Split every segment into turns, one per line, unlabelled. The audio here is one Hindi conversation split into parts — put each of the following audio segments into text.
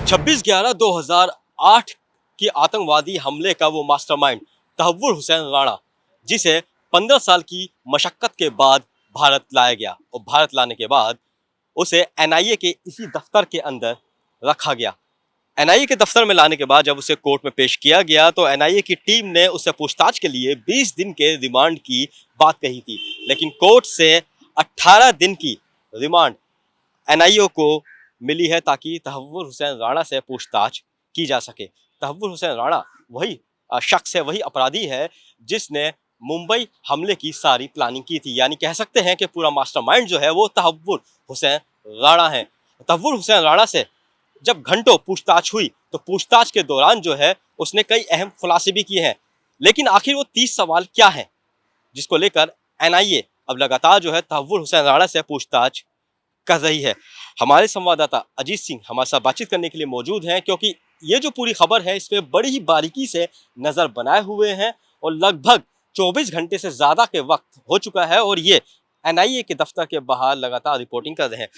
26/11/2008 की आतंकवादी हमले का वो मास्टरमाइंड तहव्वुर हुसैन राणा, जिसे 15 साल की मशक्कत के बाद भारत लाया गया और भारत लाने के बाद उसे एनआईए के इसी दफ्तर के अंदर रखा गया। एनआईए के दफ्तर में लाने के बाद जब उसे कोर्ट में पेश किया गया तो एनआईए की टीम ने उसे पूछताछ के लिए 20 दिन के रिमांड की बात कही थी, लेकिन कोर्ट से 18 दिन की रिमांड एनआईए को मिली है ताकि तहव्वुर हुसैन राणा से पूछताछ की जा सके। तहव्वुर हुसैन राणा वही शख्स है, वही अपराधी है जिसने मुंबई हमले की सारी प्लानिंग की थी। यानी कह सकते हैं कि पूरा मास्टरमाइंड जो है वो तहव्वुर हुसैन राणा है। तहव्वुर हुसैन राणा से जब घंटों पूछताछ हुई तो पूछताछ के दौरान जो है उसने कई अहम खुलासे भी किए हैं, लेकिन आखिर वो 30 सवाल क्या है जिसको लेकर एनआईए अब लगातार जो है तहव्वुर हुसैन राणा से पूछताछ कर रही है। हमारे संवाददाता अजीत सिंह हमारे साथ बातचीत करने के लिए मौजूद हैं, क्योंकि ये जो पूरी खबर है इस पे बड़ी ही बारीकी से नजर बनाए हुए हैं और लगभग 24 घंटे से ज्यादा के वक्त हो चुका है और ये एनआईए के दफ्तर के बाहर लगातार रिपोर्टिंग कर रहे हैं।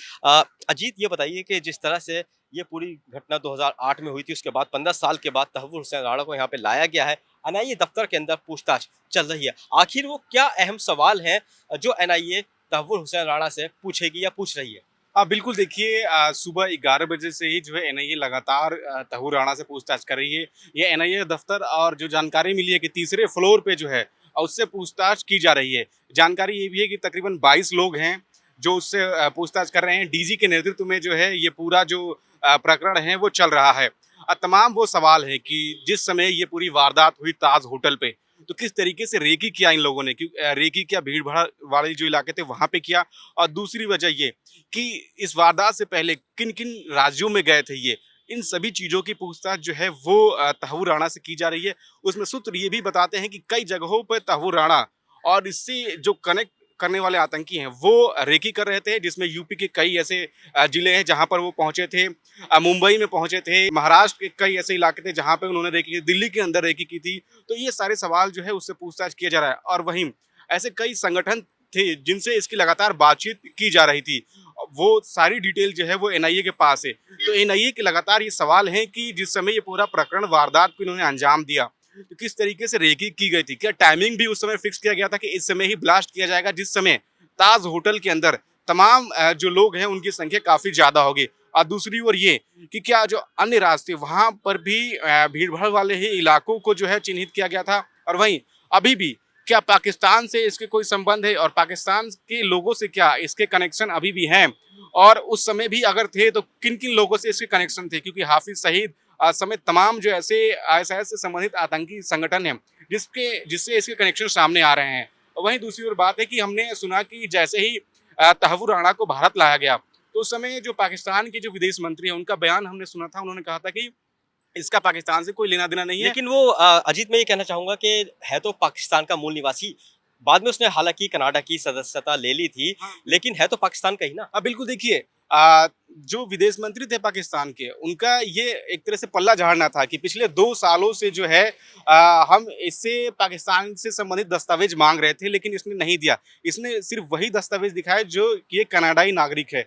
अजीत, ये बताइए कि जिस तरह से ये पूरी घटना 2008 में हुई थी, उसके बाद 15 साल के बाद तहव्वुर हुसैन राणा को यहाँ पे लाया गया है, एनआईए दफ्तर के अंदर पूछताछ चल रही है। आखिर वो क्या अहम सवाल हैं जो एनआईए तहव्वुर हुसैन राणा से पूछेगी या पूछ रही है?
हाँ बिल्कुल, देखिए सुबह 11 बजे से ही जो है एनआईए लगातार तहव्वुर राणा से पूछताछ कर रही है। ये एनआईए दफ्तर और जो जानकारी मिली है कि तीसरे फ्लोर पे जो है उससे पूछताछ की जा रही है। जानकारी ये भी है कि तकरीबन 22 लोग हैं जो उससे पूछताछ कर रहे हैं। डीजी के नेतृत्व में जो है ये पूरा जो प्रकरण है वो चल रहा है। तमाम वो सवाल है कि जिस समय ये पूरी वारदात हुई ताज होटल पे, तो किस तरीके से रेकी किया इन लोगों ने, रेकी क्या भीड़ भाड़ वाले जो इलाके थे वहां पे किया, और दूसरी वजह ये कि इस वारदात से पहले किन किन राज्यों में गए थे ये, इन सभी चीज़ों की पूछताछ जो है वो तहव्वुर राणा से की जा रही है। उसमें सूत्र ये भी बताते हैं कि कई जगहों पर तहव्वुर राणा और इससे जो कनेक्ट करने वाले आतंकी हैं वो रेकी कर रहे थे, जिसमें यूपी के कई ऐसे जिले हैं जहां पर वो पहुंचे थे, मुंबई में पहुंचे थे, महाराष्ट्र के कई ऐसे इलाके थे जहां पे उन्होंने रेकी की, दिल्ली के अंदर रेकी की थी। तो ये सारे सवाल जो है उससे पूछताछ किया जा रहा है, और वहीं ऐसे कई संगठन थे जिनसे इसकी लगातार बातचीत की जा रही थी, वो सारी डिटेल जो है वो एनआईए के पास है। तो एनआईए के लगातार ये सवाल हैं कि जिस समय ये पूरा प्रकरण वारदात को इन्होंने अंजाम दिया तो किस तरीके से रेकी की गई थी, क्या टाइमिंग भी उस समय फिक्स किया गया था कि इस समय ही ब्लास्ट किया जाएगा जिस समय ताज होटल के अंदर तमाम जो लोग हैं उनकी संख्या काफी ज्यादा होगी, और दूसरी ओर ये कि क्या जो अन्य रास्ते वहां पर भी भीड़ भाड़ वाले ही इलाकों को जो है चिन्हित किया गया था, और वहीं अभी भी क्या पाकिस्तान से इसके कोई संबंध है और पाकिस्तान के लोगों से क्या इसके कनेक्शन अभी भी हैं, और उस समय भी अगर थे तो किन किन लोगों से इसके कनेक्शन थे, क्योंकि हाफिज सईद समेत तमाम जो ऐसे आईएसआईएस से संबंधित आतंकी संगठन हैं जिससे इसके कनेक्शन सामने आ रहे हैं। वहीं दूसरी ओर बात है कि हमने सुना कि जैसे ही तहव्वुर राणा को भारत लाया गया तो उस समय जो पाकिस्तान के जो विदेश मंत्री हैं उनका बयान हमने सुना था, उन्होंने कहा था कि इसका पाकिस्तान से कोई लेना देना नहीं है।
लेकिन वो अजीत, मैं ये कहना चाहूंगा कि है तो पाकिस्तान का मूल निवासी, बाद में उसने हालांकि कनाडा की सदस्यता ले ली थी,
हाँ,
लेकिन है तो पाकिस्तान का ही ना।
बिल्कुल, देखिए जो विदेश मंत्री थे पाकिस्तान के, उनका ये एक तरह से पल्ला झाड़ना था कि पिछले 2 सालों से जो है हम इससे पाकिस्तान से संबंधित दस्तावेज मांग रहे थे लेकिन इसने नहीं दिया। इसने सिर्फ वही दस्तावेज दिखाए जो कि ये कनाडाई नागरिक है।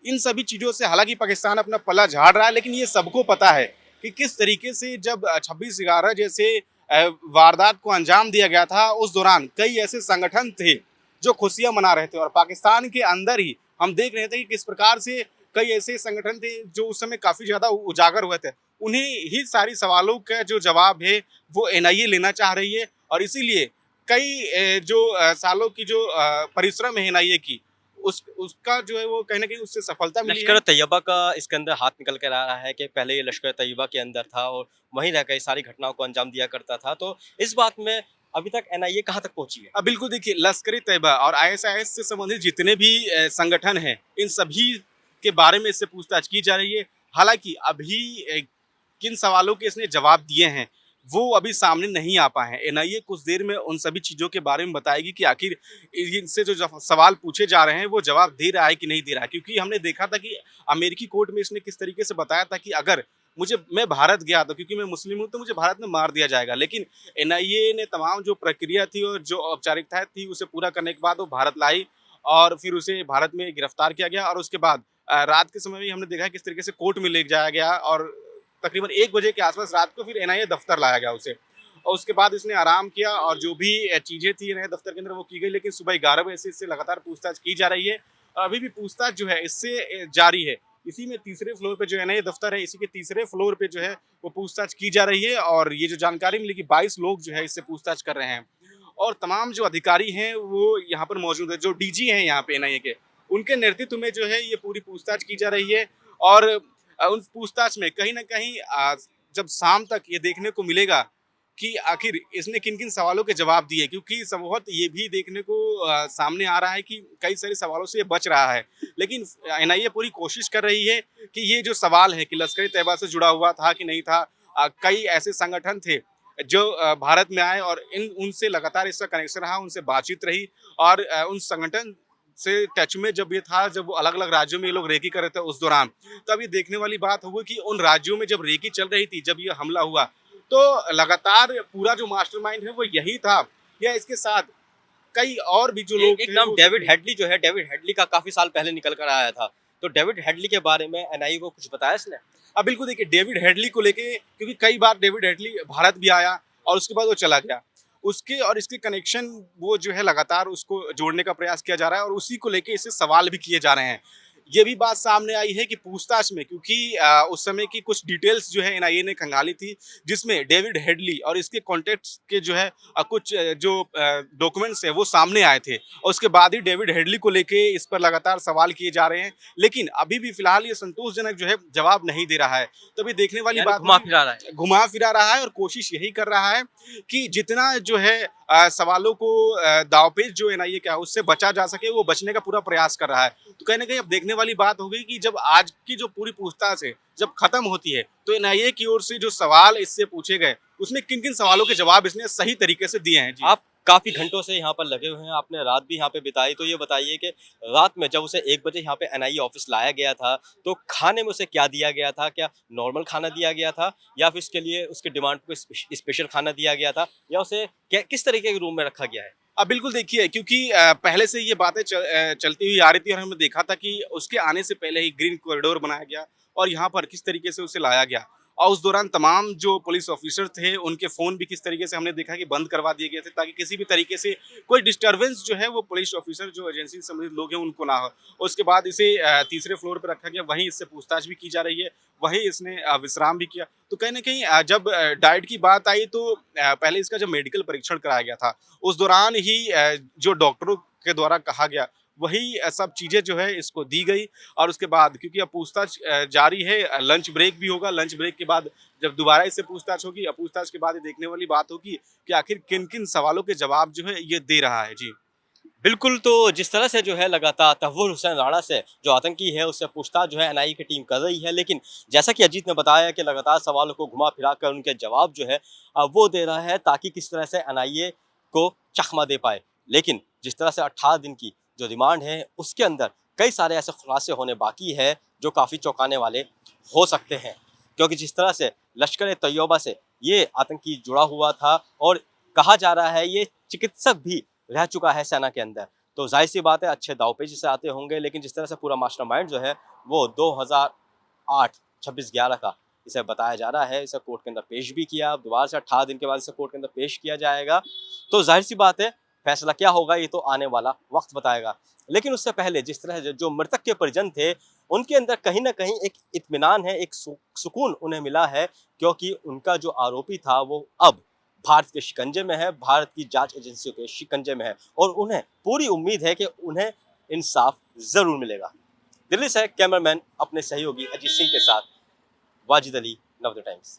इन सभी चीज़ों से हालांकि पाकिस्तान अपना पल्ला झाड़ रहा है, लेकिन ये सबको पता है कि किस तरीके से जब 26/11 जैसे वारदात को अंजाम दिया गया था, उस दौरान कई ऐसे संगठन थे जो खुशियां मना रहे थे, और पाकिस्तान के अंदर ही हम देख रहे थे कि किस प्रकार से कई ऐसे संगठन थे जो उस समय काफी ज्यादा उजागर हुए थे। उन्हीं ही सारी सवालों का जो जवाब है वो एनआईए लेना चाह रही है, और इसीलिए कई जो सालों की जो परिश्रम है एनआईए की, उसका जो है वो कहीं ना कहीं उससे सफलता मिली है।
लश्कर तैयबा का इसके अंदर हाथ निकल कर आ रहा है कि पहले ये लश्कर तैयबा के अंदर था और वहीं रहकर सारी घटनाओं को अंजाम दिया करता था, तो इस बात में अभी तक एनआईए कहाँ तक पहुंची है?
बिल्कुल, देखिए लश्कर तैयबा और आईएसआईएस से संबंधित जितने भी संगठन हैं, इन सभी के बारे में इससे पूछताछ की जा रही है। हालांकि अभी किन सवालों के इसने जवाब दिए हैं वो अभी सामने नहीं आ पाए हैं। एनआईए कुछ देर में उन सभी चीज़ों के बारे में बताएगी कि आखिर इनसे जो सवाल पूछे जा रहे हैं वो जवाब दे रहा है कि नहीं दे रहा है, क्योंकि हमने देखा था कि अमेरिकी कोर्ट में इसने किस तरीके से बताया था कि अगर मैं भारत गया तो क्योंकि मैं मुस्लिम हूँ तो मुझे भारत में मार दिया जाएगा, लेकिन एनआईए ने तमाम जो प्रक्रिया थी और जो औपचारिकताएं थी उसे पूरा करने के बाद वो भारत लाई, और फिर उसे भारत में गिरफ्तार किया गया, और उसके बाद रात के समय भी हमने देखा किस तरीके से कोर्ट में ले जाया गया और तकरीबन 1 बजे के आसपास रात को फिर एनआईए दफ्तर लाया गया उसे, और उसके बाद इसने आराम किया और जो भी चीज़ें थी एनआईए दफ्तर के अंदर वो की गई, लेकिन सुबह 11 बजे से इससे लगातार पूछताछ की जा रही है। अभी भी पूछताछ जो है इससे जारी है। इसी में तीसरे फ्लोर पे जो एनआईए दफ्तर है, इसी के तीसरे फ्लोर पे जो है वो पूछताछ की जा रही है, और ये जो जानकारी मिली कि 22 लोग जो है इससे पूछताछ कर रहे हैं, और तमाम जो अधिकारी हैं वो यहाँ पर मौजूद है। जो डीजी हैं यहाँ पे एनआईए के, उनके नेतृत्व में जो है ये पूरी पूछताछ की जा रही है, और उन पूछताछ में कहीं ना कहीं जब शाम तक ये देखने को मिलेगा कि आखिर इसने किन किन सवालों के जवाब दिए, क्योंकि संभवत ये भी देखने को सामने आ रहा है कि कई सारे सवालों से ये बच रहा है, लेकिन एनआईए पूरी कोशिश कर रही है कि ये जो सवाल है कि लश्कर तैयबा से जुड़ा हुआ था कि नहीं था, कई ऐसे संगठन थे जो भारत में आए और उनसे लगातार इसका कनेक्शन रहा, उनसे बातचीत रही, और उन संगठन से टच में जब ये था, जब वो अलग अलग राज्यों में ये लोग रेकी कर रहे थे उस दौरान, तब ये देखने वाली बात होगी कि उन राज्यों में जब रेकी चल रही थी, जब ये हमला हुआ, तो लगातार पूरा जो मास्टरमाइंड है वो यही था, या इसके साथ कई और भी जो लोग
एक
थे
नाम
वो
डेविड हेडली जो है, डेविड हेडली का काफी साल पहले निकल कर आया था। तो डेविड हेडली के बारे में एनआईए को कुछ बताया इसने?
अब बिल्कुल देखिए, डेविड हेडली को लेके, क्योंकि कई बार डेविड हेडली भारत भी आया और उसके बाद वो चला गया, उसके और इसके कनेक्शन वो जो है लगातार उसको जोड़ने का प्रयास किया जा रहा है, और उसी को लेके इससे सवाल भी किए जा रहे हैं। ये भी बात सामने आई है कि पूछताछ में, क्योंकि उस समय की कुछ डिटेल्स जो है एनआईए ने खंगाली थी, जिसमें डेविड हेडली और इसके कॉन्टेक्ट्स के जो है कुछ जो डॉक्यूमेंट्स है वो सामने आए थे, और उसके बाद ही डेविड हेडली को लेके इस पर लगातार सवाल किए जा रहे हैं, लेकिन अभी भी फिलहाल ये संतोषजनक जो है जवाब नहीं दे रहा है। तो अभी देखने वाली बात
घुमा फिरा रहा है।
घुमा फिरा रहा है, और कोशिश यही कर रहा है कि जितना जो है सवालों को दांवपेच जो एनआईए का है उससे बचा जा सके, वो बचने का पूरा प्रयास कर रहा है। तो कहीं ना कहीं अब देखने वाली बात होगी कि जब आज की जो पूरी पूछताछ है जब खत्म होती है, तो एनआईए की ओर से जो सवाल इससे पूछे गए, उसमें किन किन सवालों के जवाब इसने सही तरीके से दिए हैं। जी,
आप काफी घंटों से यहाँ पर लगे हुए हैं, आपने रात भी यहाँ पे बिताई, तो ये बताइए कि रात में जब उसे 1 बजे यहाँ पे एनआईए ऑफिस लाया गया था, तो खाने में उसे क्या दिया गया था? क्या नॉर्मल खाना दिया गया था, या फिर उसके लिए उसके डिमांड पे स्पेशल खाना दिया गया था, या उसे किस तरीके के रूम में रखा गया है?
अब बिल्कुल देखिए, क्योंकि पहले से ये बातें चलती हुई आ रही थी, और हमने देखा था कि उसके आने से पहले ही ग्रीन कॉरिडोर बनाया गया, और यहाँ पर किस तरीके से उसे लाया गया, और उस दौरान तमाम जो पुलिस ऑफिसर थे उनके फ़ोन भी किस तरीके से हमने देखा कि बंद करवा दिए गए थे, ताकि किसी भी तरीके से कोई डिस्टर्बेंस जो है वो पुलिस ऑफिसर जो एजेंसी से संबंधित लोग हैं उनको ना हो। उसके बाद इसे तीसरे फ्लोर पर रखा गया, वहीं इससे पूछताछ भी की जा रही है, वहीं इसने विश्राम भी किया। तो कहीं ना कहीं जब डाइट की बात आई, तो पहले इसका जब मेडिकल परीक्षण कराया गया था, उस दौरान ही जो डॉक्टरों के द्वारा कहा गया, वही सब चीज़ें जो है इसको दी गई, और उसके बाद क्योंकि अब पूछताछ जारी है, लंच ब्रेक भी होगा, लंच ब्रेक के बाद जब दोबारा इससे पूछताछ होगी, अब पूछताछ के बाद ये देखने वाली बात होगी कि आखिर किन किन सवालों के जवाब जो है ये दे रहा है। जी,
बिल्कुल, तो जिस तरह से जो है लगातार तहव्वुर हुसैन राणा से जो आतंकी है उससे पूछताछ जो है एनआईए की टीम कर रही है, लेकिन जैसा कि अजीत ने बताया कि लगातार सवालों को घुमा फिरा कर उनके जवाब जो है वो दे रहा है, ताकि किस तरह से एनआईए को चकमा दे पाए। लेकिन जिस तरह से 18 दिन की जो रिमांड है उसके अंदर कई सारे ऐसे खुलासे होने बाकी है जो काफ़ी चौंकाने वाले हो सकते हैं, क्योंकि जिस तरह से लश्कर तैयबा से ये आतंकी जुड़ा हुआ था, और कहा जा रहा है ये चिकित्सक भी रह चुका है सेना के अंदर, तो जाहिर सी बात है अच्छे दावपेची से आते होंगे। लेकिन जिस तरह से पूरा मास्टरमाइंड जो है वो 2008 26/11 का इसे बताया जा रहा है, इसे कोर्ट के अंदर पेश भी किया, अब दोबारा से 18 दिन के बाद इसे कोर्ट के अंदर पेश किया जाएगा। तो जाहिर सी बात है फैसला क्या होगा ये तो आने वाला वक्त बताएगा। लेकिन उससे पहले जिस तरह से जो मृतक के परिजन थे उनके अंदर कहीं ना कहीं एक इत्मीनान है, एक सुकून उन्हें मिला है, क्योंकि उनका जो आरोपी था वो अब भारत के शिकंजे में है, भारत की जांच एजेंसियों के शिकंजे में है, और उन्हें पूरी उम्मीद है कि उन्हें इंसाफ जरूर मिलेगा। दिल्ली से कैमरामैन अपने सहयोगी अजीत सिंह के साथ वाजिद अली, नवोदय टाइम्स।